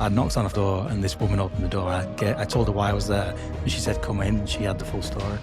I knocked on the door and this woman opened the door. I told her why I was there and she said, come in. She had the full story.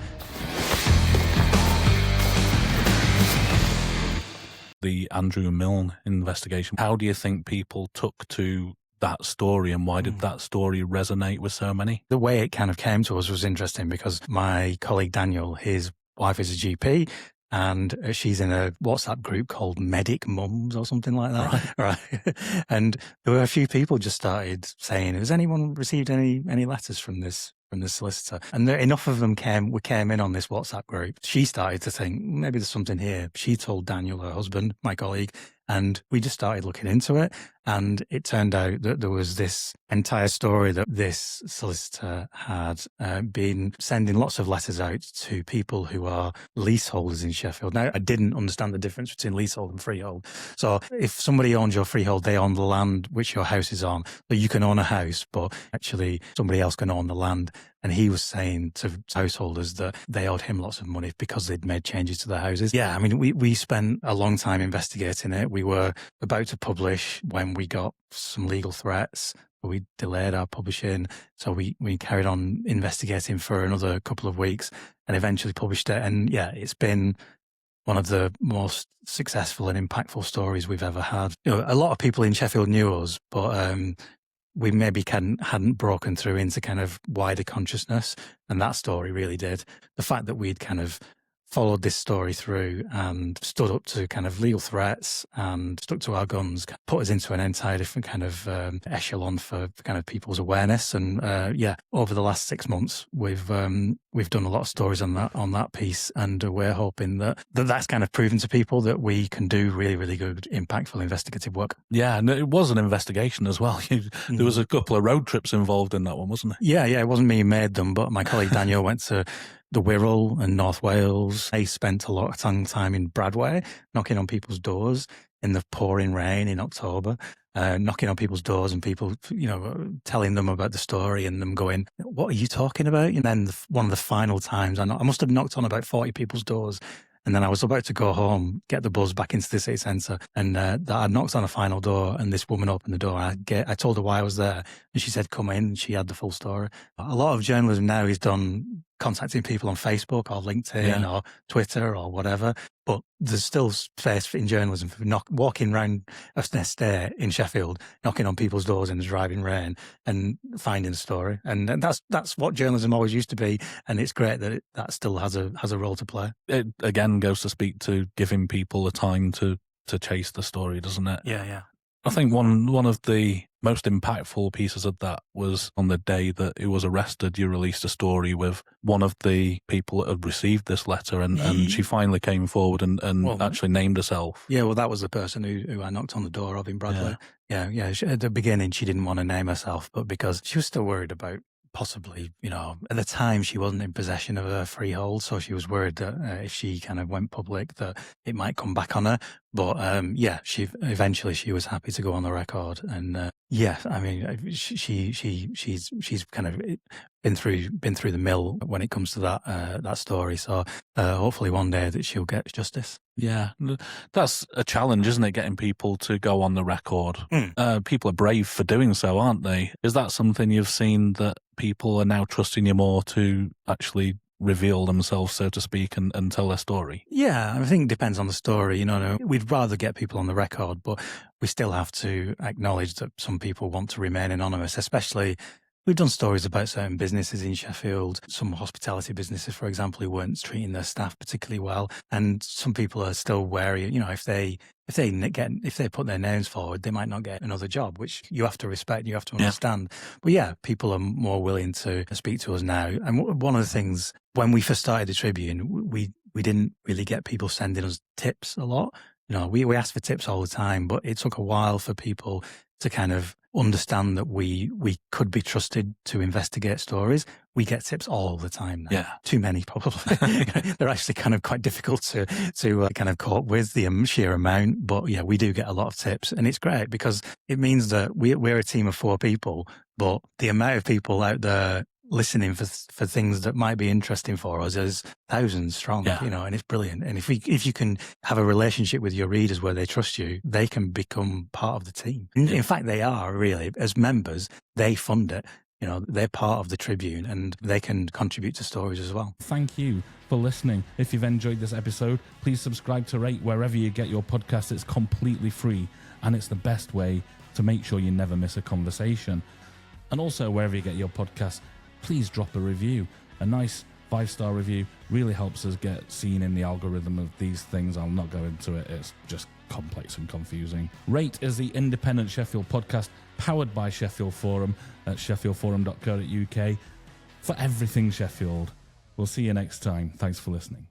The Andrew Milne investigation. How do you think people took to that story and why did that story resonate with so many? The way it kind of came to us was interesting because my colleague Daniel, his wife is a GP, and she's in a WhatsApp group called Medic Mums or something like that. Right. And there were a few people just started saying, has anyone received any letters from this solicitor? And enough of them came in on this WhatsApp group. She started to think, maybe there's something here. She told Daniel, her husband, my colleague, and we just started looking into it. And it turned out that there was this entire story that this solicitor had been sending lots of letters out to people who are leaseholders in Sheffield. Now, I didn't understand the difference between leasehold and freehold. So if somebody owns your freehold, they own the land which your house is on. So you can own a house, but actually somebody else can own the land. And he was saying to householders that they owed him lots of money because they'd made changes to their houses. Yeah, I mean, we spent a long time investigating it. We were about to publish when we got some legal threats. We delayed our publishing. So we carried on investigating for another couple of weeks and eventually published it. And yeah, it's been one of the most successful and impactful stories we've ever had. You know, a lot of people in Sheffield knew us, but we maybe hadn't broken through into kind of wider consciousness, and that story really did. The fact that we'd kind of followed this story through and stood up to kind of legal threats and stuck to our guns put us into an entire different kind of echelon for kind of people's awareness. And over the last 6 months, we've done a lot of stories on that piece, and we're hoping that's kind of proven to people that we can do really, really good, impactful investigative work. Yeah, and it was an investigation as well. There was a couple of road trips involved in that one, wasn't it? Yeah, it wasn't me who made them, but my colleague Daniel went to the Wirral and North Wales. They spent a lot of time in Bradway, knocking on people's doors in the pouring rain in October, knocking on people's doors and people, telling them about the story and them going, what are you talking about? And then one of the final times, I must have knocked on about 40 people's doors. And then I was about to go home, get the bus back into the city centre, and I knocked on a final door, and this woman opened the door. I told her why I was there, and she said, come in, and she had the full story. A lot of journalism now is done contacting people on Facebook or LinkedIn or Twitter or whatever, but there's still space in journalism for walking around an estate in Sheffield, knocking on people's doors in the driving rain and finding a story. And that's what journalism always used to be, and it's great that that still has a role to play. It again goes to speak to giving people the time to chase the story, doesn't it? Yeah. I think one of the most impactful pieces of that was on the day that he was arrested, you released a story with one of the people that had received this letter, and she finally came forward and actually named herself. Yeah, well, that was the person who I knocked on the door of in Bradway. Yeah. At the beginning, she didn't want to name herself, but because she was still worried about possibly, at the time she wasn't in possession of her freehold, so she was worried that if she kind of went public that it might come back on her. But she eventually was happy to go on the record, and I mean she's kind of been through the mill when it comes to that story. So hopefully one day that she'll get justice. Yeah, that's a challenge, isn't it? Getting people to go on the record. People are brave for doing so, aren't they? Is that something you've seen, that people are now trusting you more to actually reveal themselves, so to speak, and tell their story? Yeah, I think it depends on the story. We'd rather get people on the record, but we still have to acknowledge that some people want to remain anonymous, especially. We've done stories about certain businesses in Sheffield, some hospitality businesses, for example, who weren't treating their staff particularly well. And some people are still wary, if they put their names forward, they might not get another job, which you have to respect, you have to understand. But people are more willing to speak to us now. And one of the things, when we first started the Tribune, we didn't really get people sending us tips a lot. We asked for tips all the time, but it took a while for people to kind of understand that we could be trusted to investigate stories. We get tips all the time now. Yeah. Too many, probably. They're actually kind of quite difficult to kind of cope with, the sheer amount. But we do get a lot of tips, and it's great because it means that we're a team of 4 people, but the amount of people out there listening for things that might be interesting for us is thousands strong, and it's brilliant. And if you can have a relationship with your readers where they trust you, they can become part of the team. In fact, they are really, as members, they fund it. They're part of the Tribune and they can contribute to stories as well. Thank you for listening. If you've enjoyed this episode, please subscribe to REYT wherever you get your podcast. It's completely free and it's the best way to make sure you never miss a conversation. And also, wherever you get your podcast, please drop a review. A nice 5-star review really helps us get seen in the algorithm of these things. I'll not go into it. It's just complex and confusing. REYT is the independent Sheffield podcast powered by Sheffield Forum at sheffieldforum.co.uk for everything Sheffield. We'll see you next time. Thanks for listening.